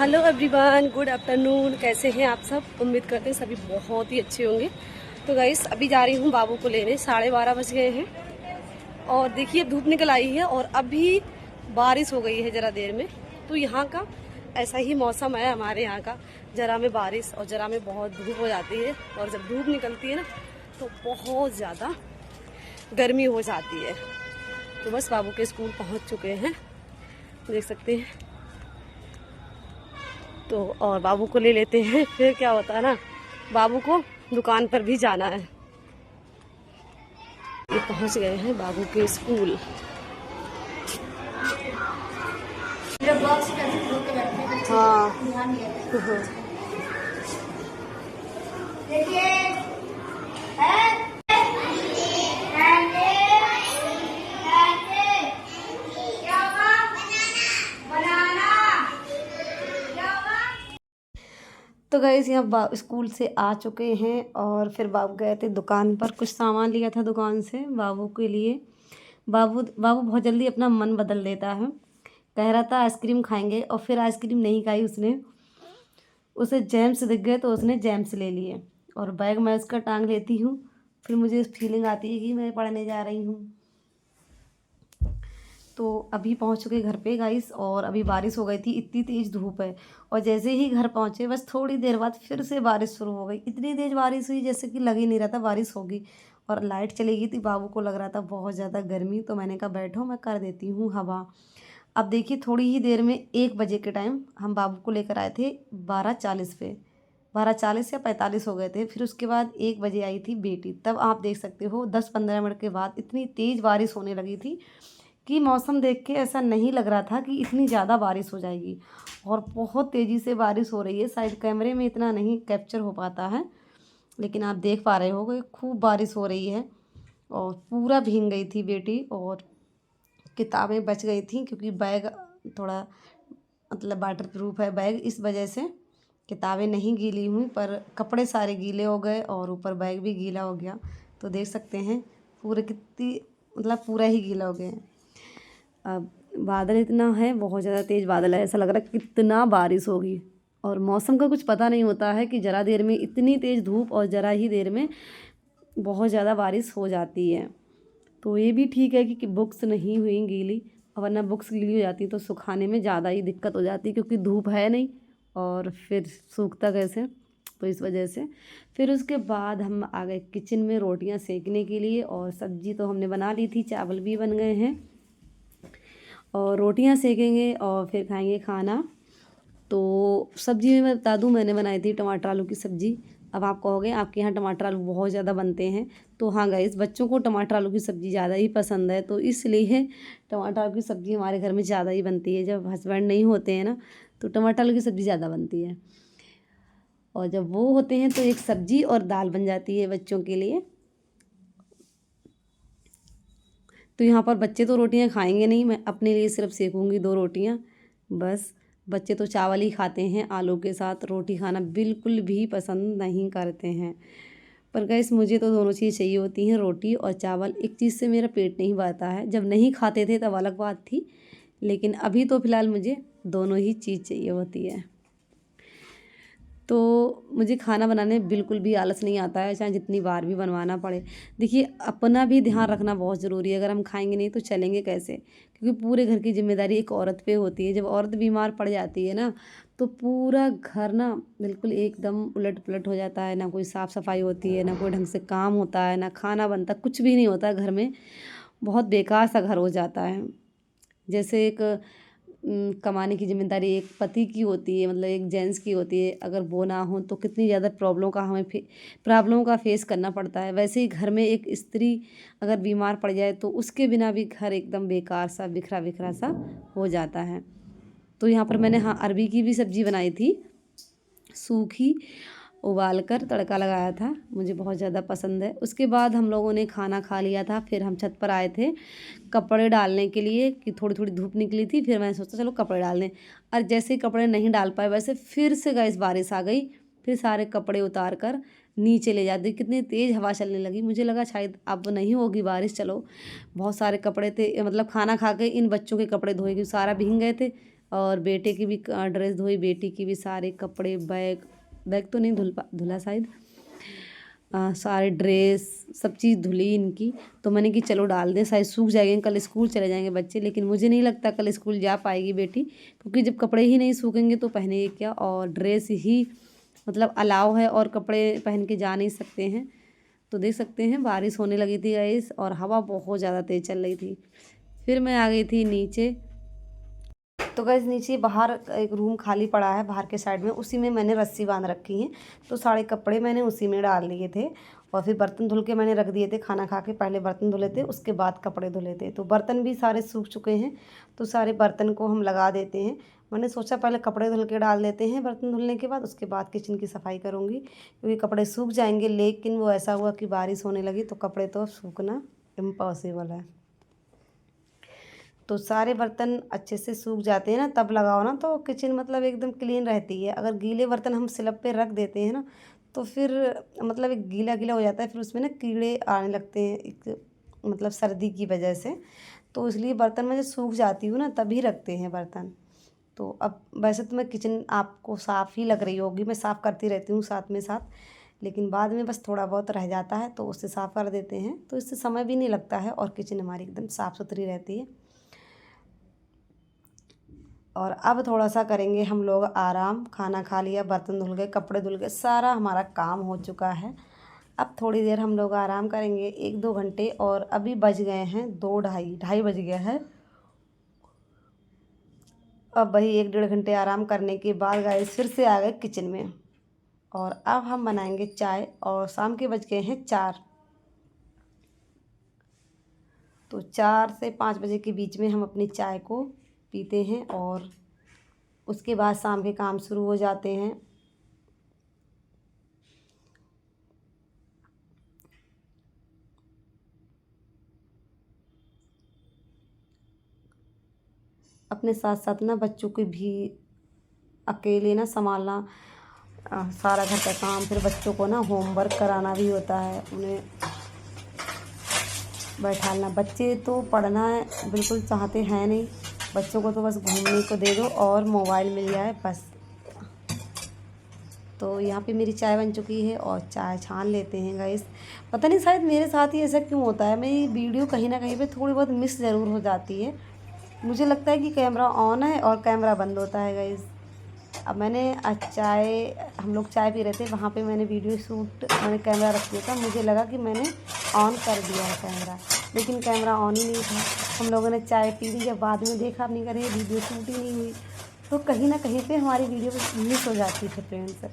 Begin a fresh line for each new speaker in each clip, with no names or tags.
Hello everyone, good afternoon. कैसे हैं आप सब? उम्मीद करते हैं सभी बहुत ही अच्छे होंगे। तो गाइस अभी जा रही हूँ बाबू को लेने। 12:30 बज गए हैं और देखिए धूप निकल आई है और अभी बारिश हो गई है ज़रा देर में। तो यहाँ का ऐसा ही मौसम है हमारे यहाँ का, ज़रा में बारिश और ज़रा में बहुत धूप हो जाती है। और जब धूप निकलती है ना तो बहुत ज़्यादा गर्मी हो जाती है। तो बस बाबू के स्कूल पहुँच चुके हैं, देख सकते हैं। तो और बाबू को ले लेते हैं, फिर क्या होता है ना, बाबू को दुकान पर भी जाना है। ये पहुंच गए हैं बाबू के स्कूल। हाँ तो गाइस यहाँ स्कूल से आ चुके हैं और फिर बाबू गए थे दुकान पर, कुछ सामान लिया था दुकान से बाबू के लिए। बाबू बाबू बहुत जल्दी अपना मन बदल देता है। कह रहा था आइसक्रीम खाएंगे और फिर आइसक्रीम नहीं खाई उसने। उसे जैम्स दिख गए तो उसने जैम्स ले लिए और बैग मैं उसका टांग लेती हूँ। फिर मुझे फीलिंग आती है कि मैं पढ़ने जा रही हूँ। तो अभी पहुंच चुके घर पे गाइस और अभी बारिश हो गई थी, इतनी तेज़ धूप है। और जैसे ही घर पहुंचे बस थोड़ी देर बाद फिर से बारिश शुरू हो गई। इतनी तेज़ बारिश हुई जैसे कि लग ही नहीं रहा था बारिश होगी। और लाइट चली गई थी, बाबू को लग रहा था बहुत ज़्यादा गर्मी। तो मैंने कहा बैठो मैं कर देती हूँ हवा। अब देखिए थोड़ी ही देर में 1 बजे के टाइम हम बाबू को लेकर आए थे 12:40 पे। 12:40 या 45 हो गए थे। फिर उसके बाद 1 बजे आई थी बेटी। तब आप देख सकते हो 10-15 मिनट के बाद इतनी तेज़ बारिश होने लगी थी कि मौसम देख के ऐसा नहीं लग रहा था कि इतनी ज़्यादा बारिश हो जाएगी। और बहुत तेज़ी से बारिश हो रही है। शायद कैमरे में इतना नहीं कैप्चर हो पाता है, लेकिन आप देख पा रहे हो कि खूब बारिश हो रही है। और पूरा भीग गई थी बेटी और किताबें बच गई थी क्योंकि बैग थोड़ा मतलब वाटर प्रूफ है बैग, इस वजह से किताबें नहीं गीली हुई पर कपड़े सारे गीले हो गए और ऊपर बैग भी गीला हो गया। तो देख सकते हैं पूरे कितनी मतलब पूरा ही गीला हो गया है। अब बादल इतना है, बहुत ज़्यादा तेज़ बादल है, ऐसा लग रहा है कितना बारिश होगी। और मौसम का कुछ पता नहीं होता है कि ज़रा देर में इतनी तेज़ धूप और ज़रा ही देर में बहुत ज़्यादा बारिश हो जाती है। तो ये भी ठीक है कि बुक्स नहीं हुई गीली, वरना बुक्स गीली हो जाती तो सुखाने में ज़्यादा ही दिक्कत हो जाती क्योंकि धूप है नहीं और फिर सूखता कैसे। तो इस वजह से फिर उसके बाद हम आ गए किचन में रोटियां सेकने के लिए। और सब्जी तो हमने बना ली थी, चावल भी बन गए हैं और रोटियां सेकेंगे और फिर खाएंगे खाना। तो सब्जी में मैं बता दूं, मैंने बनाई थी टमाटर आलू की सब्ज़ी। अब आप कहोगे आपके यहाँ टमाटर आलू बहुत ज़्यादा बनते हैं, तो हाँ गाइस बच्चों को टमाटर आलू की सब्ज़ी ज़्यादा ही पसंद है, तो इसलिए टमाटर आलू की सब्ज़ी हमारे घर में ज़्यादा ही बनती है। जब हस्बैंड नहीं होते हैं ना तो टमाटर आलू की सब्ज़ी ज़्यादा बनती है। और जब वो होते हैं तो एक सब्ज़ी और दाल बन जाती है बच्चों के लिए। तो यहाँ पर बच्चे तो रोटियाँ खाएंगे नहीं, मैं अपने लिए सिर्फ सेकूँगी 2 रोटियाँ बस। बच्चे तो चावल ही खाते हैं, आलू के साथ रोटी खाना बिल्कुल भी पसंद नहीं करते हैं। पर गाइस मुझे तो दोनों चीज़ चाहिए होती हैं, रोटी और चावल। एक चीज़ से मेरा पेट नहीं भरता है। जब नहीं खाते थे तब अलग बात थी, लेकिन अभी तो फ़िलहाल मुझे दोनों ही चीज़ चाहिए होती है। तो मुझे खाना बनाने में बिल्कुल भी आलस नहीं आता है, चाहे जितनी बार भी बनवाना पड़े। देखिए अपना भी ध्यान रखना बहुत ज़रूरी है, अगर हम खाएंगे नहीं तो चलेंगे कैसे, क्योंकि पूरे घर की जिम्मेदारी एक औरत पे होती है। जब औरत बीमार पड़ जाती है ना तो पूरा घर ना बिल्कुल एकदम उलट पुलट हो जाता है। ना कोई साफ़ सफाई होती है, ना कोई ढंग से काम होता है, ना खाना बनता, कुछ भी नहीं होता घर में। बहुत बेकार सा घर हो जाता है। जैसे एक कमाने की ज़िम्मेदारी एक पति की होती है, मतलब एक जेंट्स की होती है। अगर वो ना हो तो कितनी ज़्यादा प्रॉब्लमों का फेस करना पड़ता है। वैसे ही घर में एक स्त्री अगर बीमार पड़ जाए तो उसके बिना भी घर एकदम बेकार सा बिखरा बिखरा सा हो जाता है। तो यहाँ पर मैंने हाँ अरबी की भी सब्ज़ी बनाई थी, सूखी उबाल कर तड़का लगाया था, मुझे बहुत ज़्यादा पसंद है। उसके बाद हम लोगों ने खाना खा लिया था, फिर हम छत पर आए थे कपड़े डालने के लिए कि थोड़ी थोड़ी धूप निकली थी। फिर मैंने सोचा चलो कपड़े डाल दें, और जैसे ही कपड़े नहीं डाल पाए वैसे फिर से गाइस बारिश आ गई। फिर सारे कपड़े उतार कर नीचे ले जाते, कितनी तेज़ हवा चलने लगी। मुझे लगा शायद अब नहीं होगी बारिश, चलो बहुत सारे कपड़े थे, मतलब खाना खा के इन बच्चों के कपड़े धोए क्योंकि सारा भीग गए थे। और बेटे की भी ड्रेस धोई, बेटी की भी सारे कपड़े, बैग तो नहीं धुला शायद, सारे ड्रेस सब चीज़ धुली इनकी। तो मैंने कि चलो डाल दें, शायद सूख जाएंगे, कल स्कूल चले जाएंगे बच्चे। लेकिन मुझे नहीं लगता कल स्कूल जा पाएगी बेटी, क्योंकि जब कपड़े ही नहीं सूखेंगे तो पहनेगी क्या। और ड्रेस ही मतलब अलाव है और कपड़े पहन के जा नहीं सकते हैं। तो देख सकते हैं बारिश होने लगी थी गाइस, और हवा बहुत ज़्यादा तेज़ चल रही थी। फिर मैं आ गई थी नीचे। तो गाइस नीचे बाहर एक रूम खाली पड़ा है बाहर के साइड में, उसी में मैंने रस्सी बांध रखी है। तो सारे कपड़े मैंने उसी में डाल लिए थे, और फिर बर्तन धुल के मैंने रख दिए थे। खाना खा के पहले बर्तन धुले थे, उसके बाद कपड़े धुले थे। तो बर्तन भी सारे सूख चुके हैं, तो सारे बर्तन को हम लगा देते हैं। मैंने सोचा पहले कपड़े धुल के डाल देते हैं बर्तन धुलने के बाद, उसके बाद किचन की सफाई करूँगी, क्योंकि कपड़े सूख जाएंगे। लेकिन वो ऐसा हुआ कि बारिश होने लगी, तो कपड़े तो सूखना इम्पॉसिबल है। तो सारे बर्तन अच्छे से सूख जाते हैं ना, तब लगाओ ना, तो किचन मतलब एकदम क्लीन रहती है। अगर गीले बर्तन हम स्लैब पे रख देते हैं ना, तो फिर मतलब एक गीला गीला हो जाता है, फिर उसमें ना कीड़े आने लगते हैं, एक मतलब सर्दी की वजह से। तो इसलिए बर्तन में जब सूख जाती हूँ ना, तभी रखते हैं बर्तन। तो अब वैसे तो मैं किचन आपको साफ़ ही लग रही होगी, मैं साफ़ करती रहती हूँ साथ में साथ, लेकिन बाद में बस थोड़ा बहुत रह जाता है, तो उससे साफ़ कर देते हैं। तो इससे समय भी नहीं लगता है, और किचन हमारी एकदम साफ़ सुथरी रहती है। और अब थोड़ा सा करेंगे हम लोग आराम। खाना खा लिया, बर्तन धुल गए, कपड़े धुल गए, सारा हमारा काम हो चुका है। अब थोड़ी देर हम लोग आराम करेंगे, 1-2 घंटे। और अभी बज गए हैं 2, ढाई बज गया है। अब वही 1-1.5 घंटे आराम करने के बाद गाइस फिर से आ गए किचन में, और अब हम बनाएंगे चाय। और शाम के बज गए हैं 4। तो 4 से 5 बजे के बीच में हम अपनी चाय को पीते हैं, और उसके बाद शाम के काम शुरू हो जाते हैं। अपने साथ साथ ना बच्चों को भी अकेले ना संभालना, सारा घर का काम, फिर बच्चों को ना होमवर्क कराना भी होता है, उन्हें बैठाना। बच्चे तो पढ़ना बिल्कुल चाहते हैं नहीं, बच्चों को तो बस घूमने को दे दो और मोबाइल मिल जाए बस। तो यहाँ पे मेरी चाय बन चुकी है, और चाय छान लेते हैं गाइस। पता नहीं शायद मेरे साथ ही ऐसा क्यों होता है, मेरी वीडियो कहीं ना कहीं पे थोड़ी बहुत मिस ज़रूर हो जाती है। मुझे लगता है कि कैमरा ऑन है और कैमरा बंद होता है गाइस। अब मैंने चाय, हम लोग चाय पी रहे थे, वहाँ पे मैंने वीडियो शूट, मैंने कैमरा रख दिया था। मुझे लगा कि मैंने ऑन कर दिया है कैमरा, लेकिन कैमरा ऑन ही नहीं था। हम लोगों ने चाय पी ली, जब बाद में देखा अपनी करें वीडियो शूट ही नहीं हुई, तो कहीं ना कहीं पे हमारी वीडियो मिस हो जाती है फ्रेंड्स।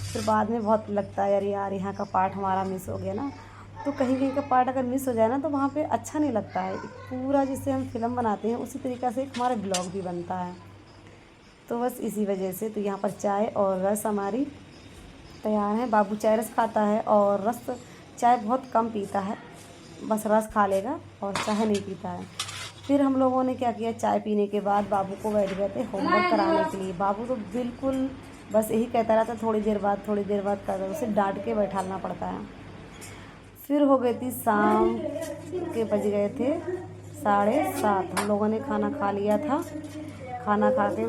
फिर बाद में बहुत लगता है यार यहाँ का पार्ट हमारा मिस हो गया ना। तो कहीं कहीं का पार्ट अगर मिस हो जाए ना, तो वहाँ पे अच्छा नहीं लगता है। पूरा जिससे हम फिल्म बनाते हैं उसी तरीक़ा से हमारा ब्लॉग भी बनता है। तो बस इसी वजह से तो यहाँ पर चाय और रस हमारी तैयार है। बाबू चाय रस खाता है, और रस चाय बहुत कम पीता है, बस रस खा लेगा और चाय नहीं पीता है। फिर हम लोगों ने क्या किया, चाय पीने के बाद बाबू को बैठ गए थे होमवर्क कराने के लिए। बाबू तो बिल्कुल बस यही कहता रहता, थोड़ी देर बाद थोड़ी देर बाद करता, उसे डांट के बैठाना पड़ता है। फिर हो गई थी शाम के, बज गए थे 7:30। हम लोगों ने खाना खा लिया था। खाना खा के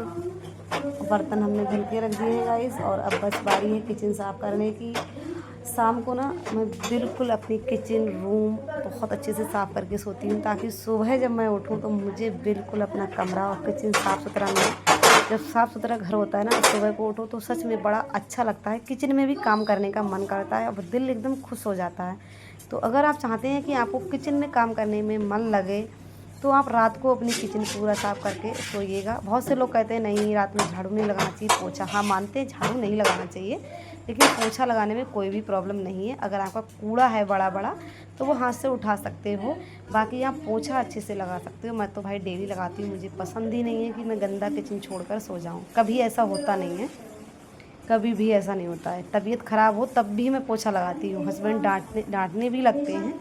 बर्तन हमने धुल के रख दिए हैं गाइस, और अब बस बारी है किचन साफ़ करने की। शाम को ना मैं बिल्कुल अपनी किचन रूम बहुत अच्छे से साफ़ करके सोती हूँ, ताकि सुबह जब मैं उठूँ तो मुझे बिल्कुल अपना कमरा और किचन साफ़ सुथरा मिले। जब साफ़ सुथरा घर होता है ना, सुबह को उठो तो सच में बड़ा अच्छा लगता है, किचन में भी काम करने का मन करता है, और दिल एकदम खुश हो जाता है। तो अगर आप चाहते हैं कि आपको किचन में काम करने में मन लगे, तो आप रात को अपनी किचन पूरा साफ़ करके सोइएगा। बहुत से लोग कहते हैं नहीं रात में झाड़ू नहीं लगाना चाहिए, पोछा। हाँ मानते हैं झाड़ू नहीं लगाना चाहिए, लेकिन पोछा लगाने में कोई भी प्रॉब्लम नहीं है। अगर आपका कूड़ा है बड़ा बड़ा तो वो हाथ से उठा सकते हो, बाकी आप पोछा अच्छे से लगा सकते हो। मैं तो भाई डेली लगाती हूँ, मुझे पसंद ही नहीं है कि मैं गंदा किचन छोड़कर सो जाऊँ। कभी ऐसा होता नहीं है, कभी भी ऐसा नहीं होता है। तबीयत ख़राब हो तब भी मैं पोछा लगाती हूँ। हस्बैंड डांटने भी लगते हैं,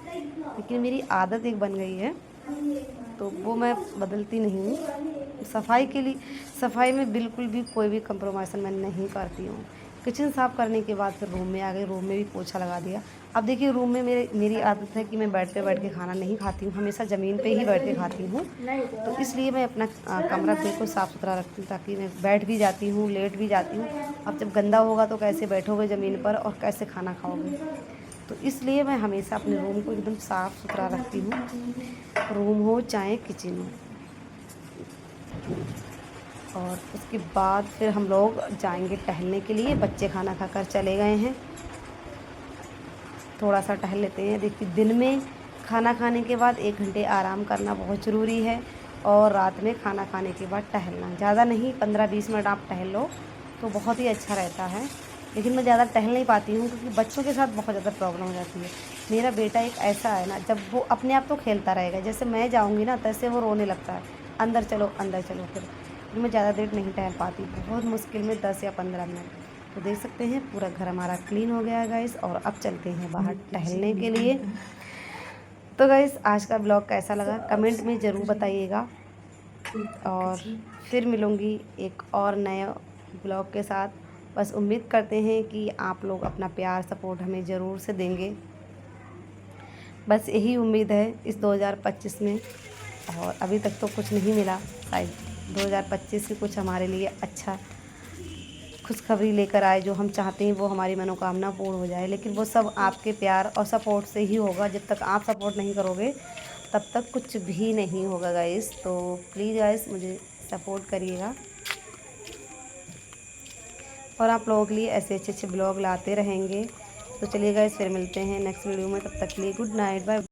लेकिन मेरी आदत एक बन गई है, तो वो मैं बदलती नहीं हूँ। सफाई के लिए, सफाई में बिल्कुल भी कोई भी कंप्रोमाइज़ मैं नहीं करती हूँ। किचन साफ़ करने के बाद फिर रूम में आ गई, रूम में भी पोछा लगा दिया। अब देखिए रूम में मेरी आदत है कि मैं बेड पे बैठ के खाना नहीं खाती हूँ, हमेशा ज़मीन पे ही बैठ के खाती हूँ। तो इसलिए मैं अपना कमरा बिल्कुल साफ़ सुथरा रखती हूँ, ताकि मैं बैठ भी जाती हूँ, लेट भी जाती हूँ। अब जब गंदा होगा तो कैसे बैठोगे ज़मीन पर और कैसे खाना खाओगे। तो इसलिए मैं हमेशा अपने रूम को एकदम साफ़ सुथरा रखती हूँ, रूम हो चाहे किचन हो। और उसके बाद फिर हम लोग जाएंगे टहलने के लिए। बच्चे खाना खाकर चले गए हैं, थोड़ा सा टहल लेते हैं। देखिए दिन में खाना खाने के बाद 1 घंटे आराम करना बहुत ज़रूरी है, और रात में खाना खाने के बाद टहलना, ज़्यादा नहीं 15-20 मिनट आप टहल लो तो बहुत ही अच्छा रहता है। लेकिन मैं ज़्यादा टहल नहीं पाती हूँ, क्योंकि बच्चों के साथ बहुत ज़्यादा प्रॉब्लम हो जाती है। मेरा बेटा एक ऐसा है ना, जब वो अपने आप तो खेलता रहेगा, जैसे मैं जाऊँगी ना तैसे वो रोने लगता है, अंदर चलो अंदर चलो। फिर मैं ज़्यादा देर नहीं टहल पाती, बहुत मुश्किल में 10 या 15 मिनट। तो देख सकते हैं पूरा घर हमारा क्लीन हो गया है गाइस, और अब चलते हैं बाहर टहलने के लिए। तो गाइस आज का ब्लॉग कैसा लगा कमेंट में ज़रूर बताइएगा, और फिर मिलूँगी एक और नए ब्लॉग के साथ। बस उम्मीद करते हैं कि आप लोग अपना प्यार सपोर्ट हमें ज़रूर से देंगे, बस यही उम्मीद है इस 2025 में। और अभी तक तो कुछ नहीं मिला, शायद 2025 से कुछ हमारे लिए अच्छा खुशखबरी लेकर आए, जो हम चाहते हैं वो हमारी मनोकामना पूर्ण हो जाए। लेकिन वो सब आपके प्यार और सपोर्ट से ही होगा, जब तक आप सपोर्ट नहीं करोगे तब तक कुछ भी नहीं होगा गाइस। तो प्लीज़ गाइस मुझे सपोर्ट करिएगा, और आप लोगों के लिए ऐसे अच्छे अच्छे ब्लॉग लाते रहेंगे। तो चलिए गाइस फिर मिलते हैं नेक्स्ट वीडियो में, तब तक के लिए गुड नाइट, बाय।